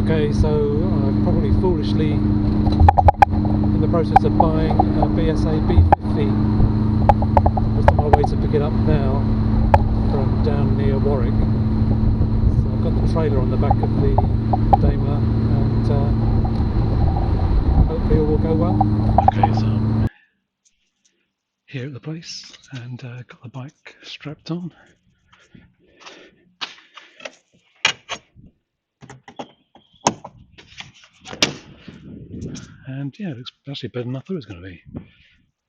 Okay, so I'm probably foolishly in the process of buying a BSA B50. Just on my way to pick it up now from down near Warwick. So I've got the trailer on the back of the Daimler, and hopefully all will go well. Okay, so I'm here at the place and got the bike strapped on. And yeah, it looks actually better than I thought it was going to be.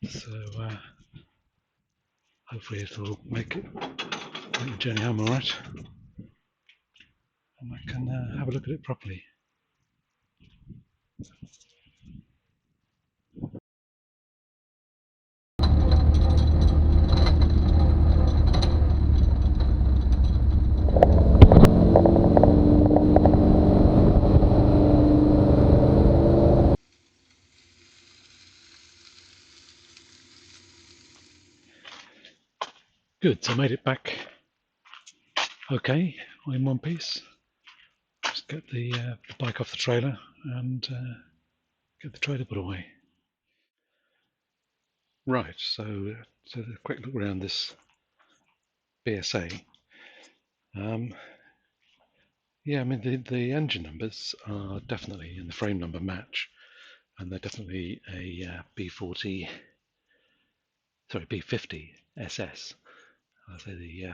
So hopefully it'll make the journey home alright. And I can have a look at it properly. Good, so I made it back okay, in one piece. Just get the bike off the trailer and get the trailer put away. Right, so a quick look around this BSA. Yeah, I mean the engine numbers are definitely, and the frame number match, and they're definitely a B40, sorry, B50 SS. I say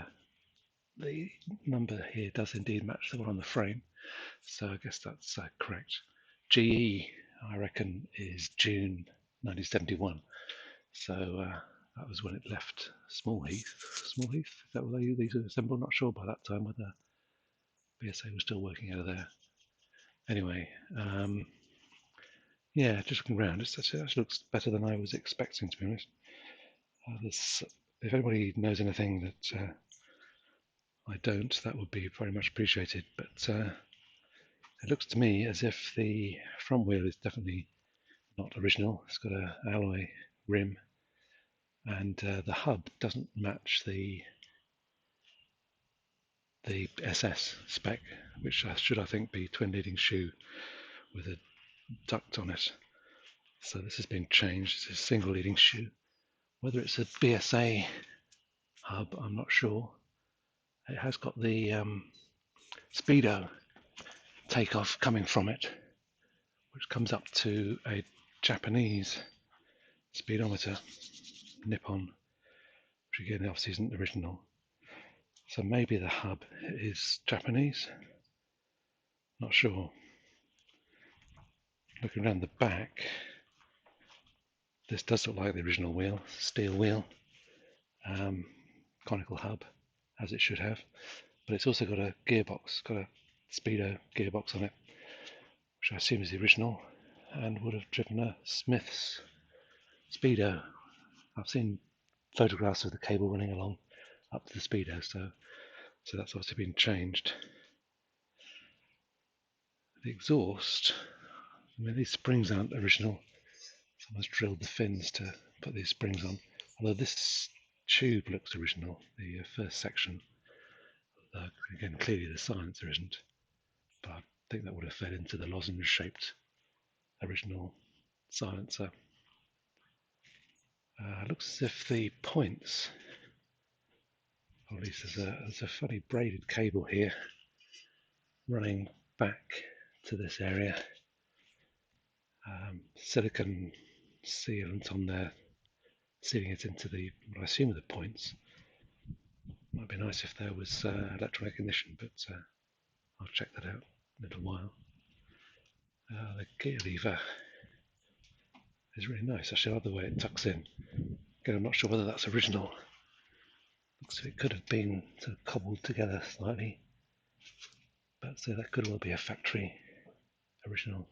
the number here does indeed match the one on the frame, so I guess that's correct. GE, I reckon, is June 1971, so that was when it left Smallheath. Smallheath, is that where these were assembled? Not sure by that time whether BSA was still working out of there. Anyway, yeah, just looking around, it actually looks better than I was expecting, to be honest. If anybody knows anything that I don't, that would be very much appreciated. But it looks to me as if the front wheel is definitely not original. It's got an alloy rim, and the hub doesn't match the SS spec, which should, I think, be twin leading shoe with a duct on it. So this has been changed. It's a single leading shoe. Whether it's a BSA hub, I'm not sure. It has got the speedo takeoff coming from it, which comes up to a Japanese speedometer, Nippon, which again obviously isn't original. So maybe the hub is Japanese, not sure. Looking around the back, this does look like the original wheel, steel wheel, conical hub, as it should have, but it's also got a gearbox, got a speedo gearbox on it, which I assume is the original and would have driven a Smith's speedo. I've seen photographs of the cable running along up to the speedo, so that's obviously been changed. The exhaust, I mean, these springs aren't original. Someone's drilled the fins to put these springs on, although this tube looks original, the first section. Again, clearly the silencer isn't, but I think that would have fed into the lozenge shaped original silencer. Looks as if the points, or at least there's a funny braided cable here running back to this area. Silicon sealant on there, sealing it into what I assume are the points. Might be nice if there was electronic ignition, but I'll check that out in a little while. The gear lever is really nice. Actually, I like the way it tucks in. Again, I'm not sure whether that's original. Looks like it could have been sort of cobbled together slightly, but so that could well be a factory original.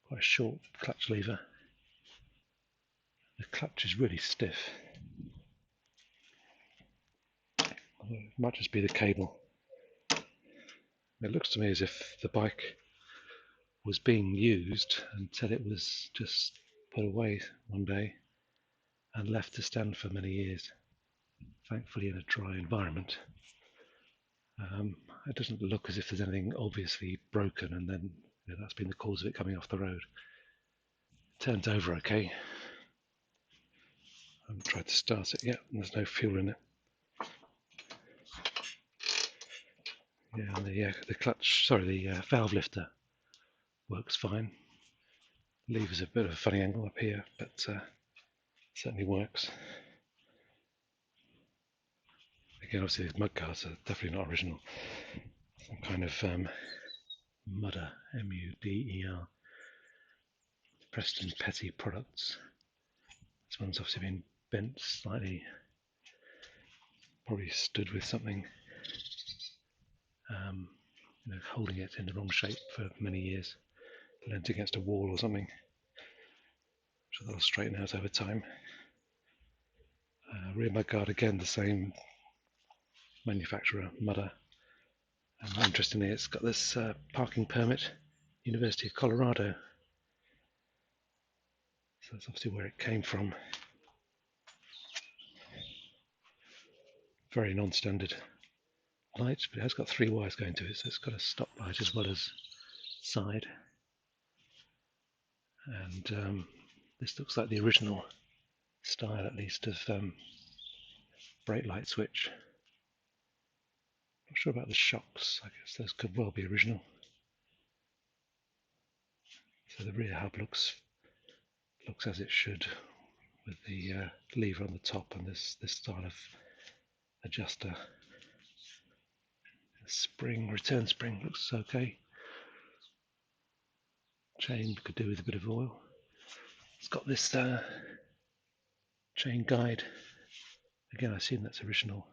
Quite a short clutch lever. The clutch is really stiff. It might just be the cable. It looks to me as if the bike was being used until it was just put away one day and left to stand for many years, thankfully in a dry environment. it doesn't look as if there's anything obviously broken, and then that's been the cause of it coming off the road. Turns over okay. I haven't tried to start it yet, and there's no fuel in it. Yeah, and the clutch, sorry, the valve lifter works fine. Lever's a bit of a funny angle up here, but certainly works. Again, obviously these mud guards are definitely not original. Some kind of Mudder, M-U-D-E-R, Preston Petty Products. This one's obviously been bent slightly, probably stood with something, holding it in the wrong shape for many years, leant against a wall or something. So that'll straighten out over time. Rear mudguard, again the same manufacturer, Mudder. And interestingly, it's got this parking permit, University of Colorado. So that's obviously where it came from. Very non-standard light, but it has got 3 wires going to it, so it's got a stop light as well as side. And this looks like the original style, at least, of brake light switch. Not sure about the shocks. I guess those could well be original. So the rear hub looks as it should, with the lever on the top and this style of adjuster. The spring, return spring, looks okay. Chain could do with a bit of oil. It's got this chain guide. Again, I assume that's original,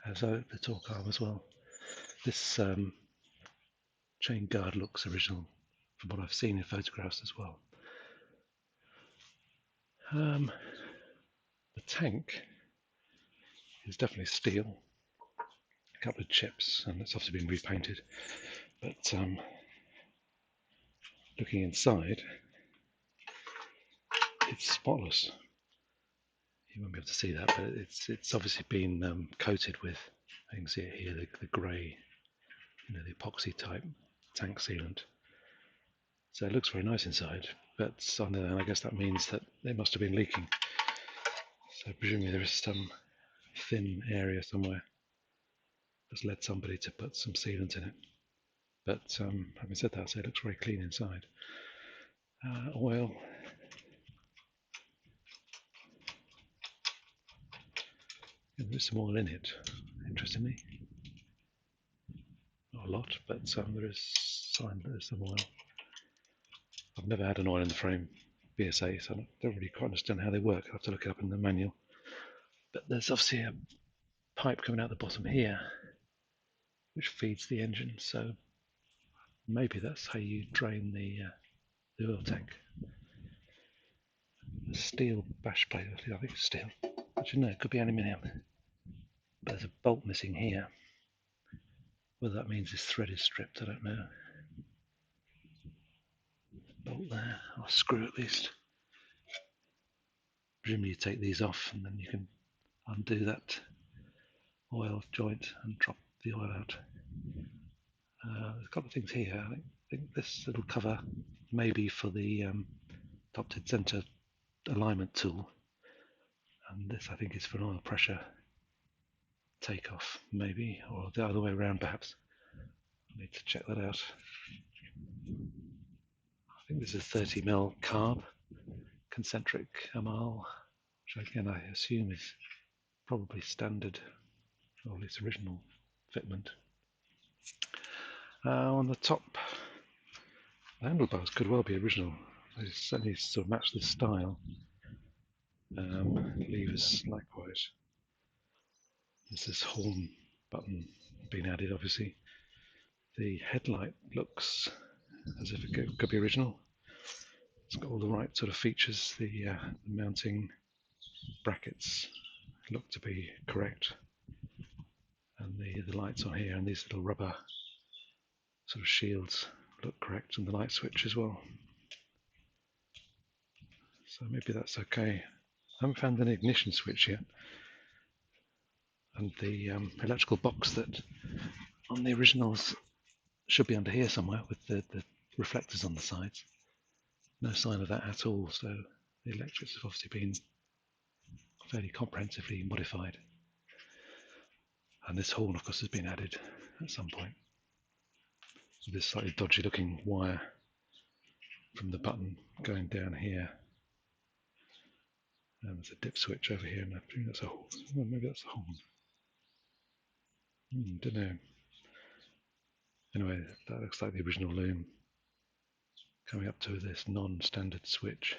as the torque arm as well. This chain guard looks original from what I've seen in photographs as well. The tank is definitely steel. A couple of chips, and it's obviously been repainted. But looking inside, it's spotless. You won't be able to see that, but it's obviously been coated with, you can see it here, the grey, the epoxy type tank sealant. So it looks very nice inside, but on the other hand, I guess that means that it must have been leaking. So presumably there is some thin area somewhere that's led somebody to put some sealant in it. But having said that, so it looks very clean inside. Oil. And there's some oil in it, interestingly. Not a lot, but there is sign that there's some oil. I've never had an oil in the frame BSA, so I don't really quite understand how they work. I'll have to look it up in the manual. But there's obviously a pipe coming out the bottom here, which feeds the engine, so maybe that's how you drain the oil tank. A steel bash plate, I think it's steel. Actually, no, it could be aluminium. But there's a bolt missing here. Whether that means this thread is stripped, I don't know. Bolt there, or screw at least. Presumably you take these off and then you can undo that oil joint and drop the oil out. There's a couple of things here. I think this little cover may be for the top dead center alignment tool, and this I think is for an oil pressure takeoff, maybe, or the other way around perhaps. I need to check that out. I think this is 30mm carb concentric amal, which again I assume is probably standard, or at least original fitment. On the top, the handlebars could well be original. They certainly sort of match this style. Levers likewise. There's this horn button being added, obviously. The headlight looks as if it could be original. It's got all the right sort of features. The mounting brackets look to be correct, and the lights on here and these little rubber sort of shields look correct, and the light switch as well. So maybe that's okay. I haven't found an ignition switch yet, and the electrical box that on the originals should be under here somewhere with the reflectors on the sides. No sign of that at all, so the electrics have obviously been fairly comprehensively modified. And this horn, of course, has been added at some point. So this slightly dodgy looking wire from the button going down here. And there's a dip switch over here, and I think that's a horn. Well, maybe that's a horn. Don't know. Anyway, that looks like the original loom coming up to this non-standard switch.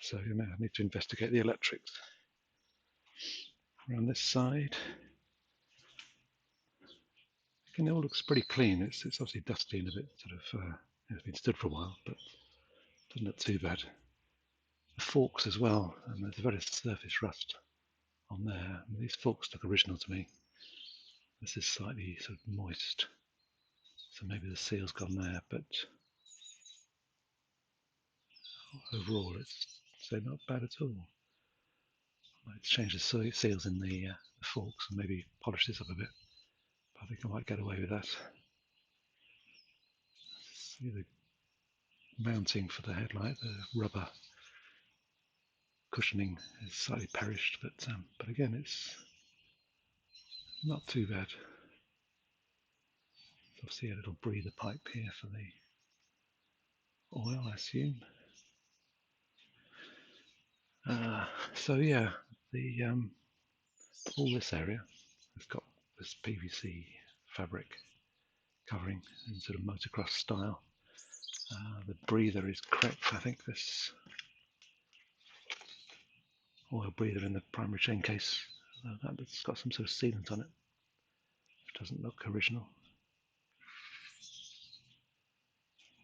So you know, I need to investigate the electrics around this side. Again, it all looks pretty clean. It's obviously dusty and a bit sort of it's been stood for a while, but doesn't look too bad. The forks as well, and there's a very surface rust on there. I mean, these forks look original to me. This is slightly sort of moist, so maybe the seal's gone there, but overall it's not bad at all. I might change the seals in the forks and maybe polish this up a bit, but I think I might get away with that. See the mounting for the headlight, the rubber cushioning is slightly perished, but again it's not too bad. There's obviously a little breather pipe here for the oil, I assume. So yeah, the all this area has got this PVC fabric covering in sort of motocross style. The breather is correct. I think this oil breather in the primary chain case, that's got some sort of sealant on it. It doesn't look original.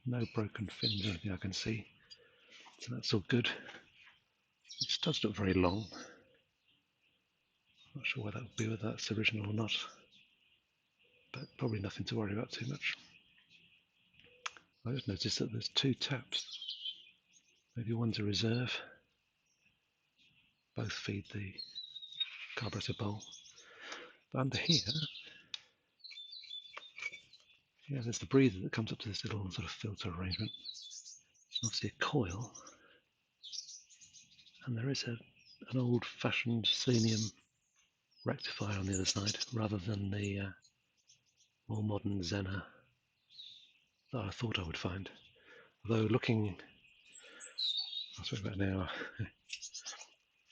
No broken fins or anything I can see, so that's all good. It does look very long. Not sure where that would be, whether that's original or not, but probably nothing to worry about too much. I just noticed that there's two taps. Maybe one's a reserve. Both feed the carburetor bowl. But under here, yeah, there's the breather that comes up to this little sort of filter arrangement. Obviously a coil, and there is an old-fashioned selenium rectifier on the other side, rather than the more modern Zener that I thought I would find. Although looking, I spent about an hour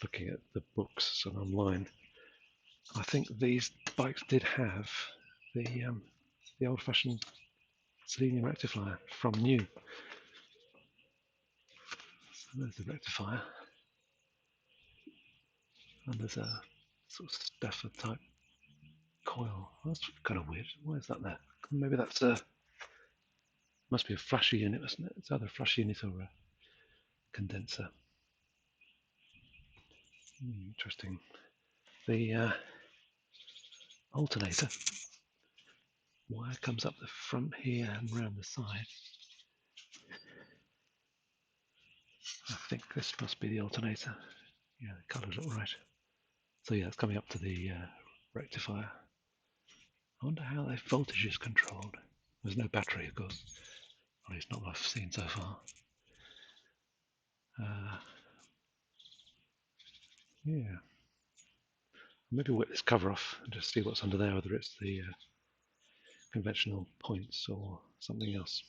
looking at the books and online, I think these bikes did have the old-fashioned selenium rectifier from new. So there's the rectifier, and there's a sort of staffer type coil. That's kind of weird. Why is that there? Maybe that's must be a flasher unit, mustn't it? It's either a flasher unit or a condenser. Interesting. The alternator wire comes up the front here and round the side. I think this must be the alternator. Yeah, the colours look right. So yeah, it's coming up to the rectifier. I wonder how the voltage is controlled. There's no battery, of course. At least not what I've seen so far. Yeah. Maybe whip this cover off and just see what's under there, whether it's the conventional points or something else.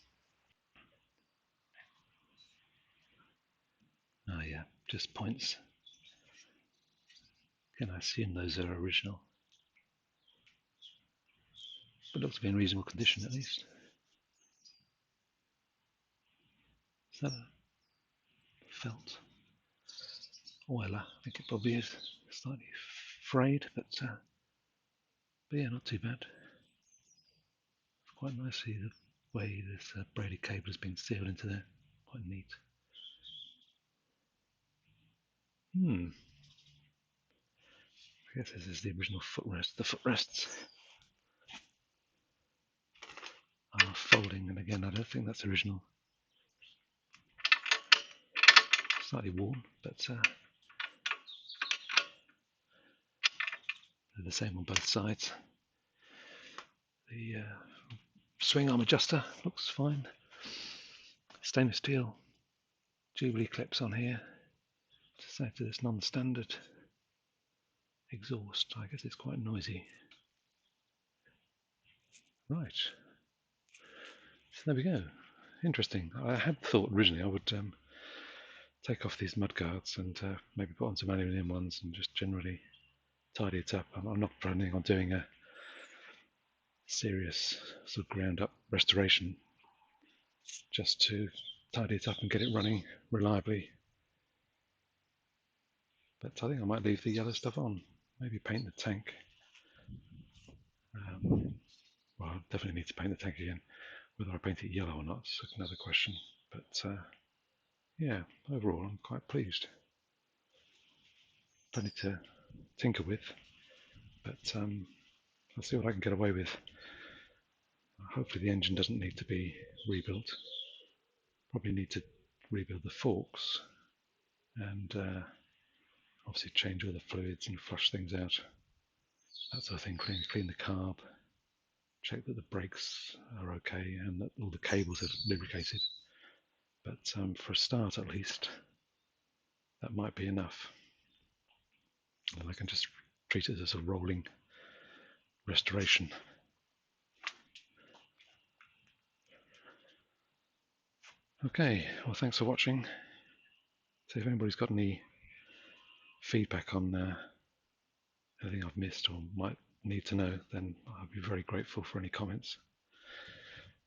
Oh yeah, just points. Can I assume those are original? But looks to be in reasonable condition at least. Is that a felt oiler? I think it probably is. Slightly frayed, but yeah, not too bad. Quite nicely the way this braided cable has been sealed into there. Quite neat. I guess this is the original footrest. The footrests are folding, and again, I don't think that's original. Slightly worn, but They're the same on both sides. The swing arm adjuster looks fine. Stainless steel Jubilee clips on here to save to this non-standard exhaust. I guess it's quite noisy. Right, so there we go. Interesting. I had thought originally I would take off these mudguards and maybe put on some aluminium ones and just generally tidy it up. I'm not planning on doing a serious sort of ground up restoration, just to tidy it up and get it running reliably. But I think I might leave the yellow stuff on, maybe paint the tank. Well, I definitely need to paint the tank again. Whether I paint it yellow or not is another question. But yeah, overall I'm quite pleased. Plenty to tinker with, but I'll see what I can get away with. Hopefully the engine doesn't need to be rebuilt. Probably need to rebuild the forks and obviously change all the fluids and flush things out. That sort of thing. Clean the carb, check that the brakes are okay and that all the cables are lubricated. But for a start at least, that might be enough. And I can just treat it as a rolling restoration. Okay, well thanks for watching. So if anybody's got any feedback on anything I've missed or might need to know, then I'd be very grateful for any comments.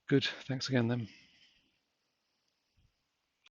Good, thanks again then.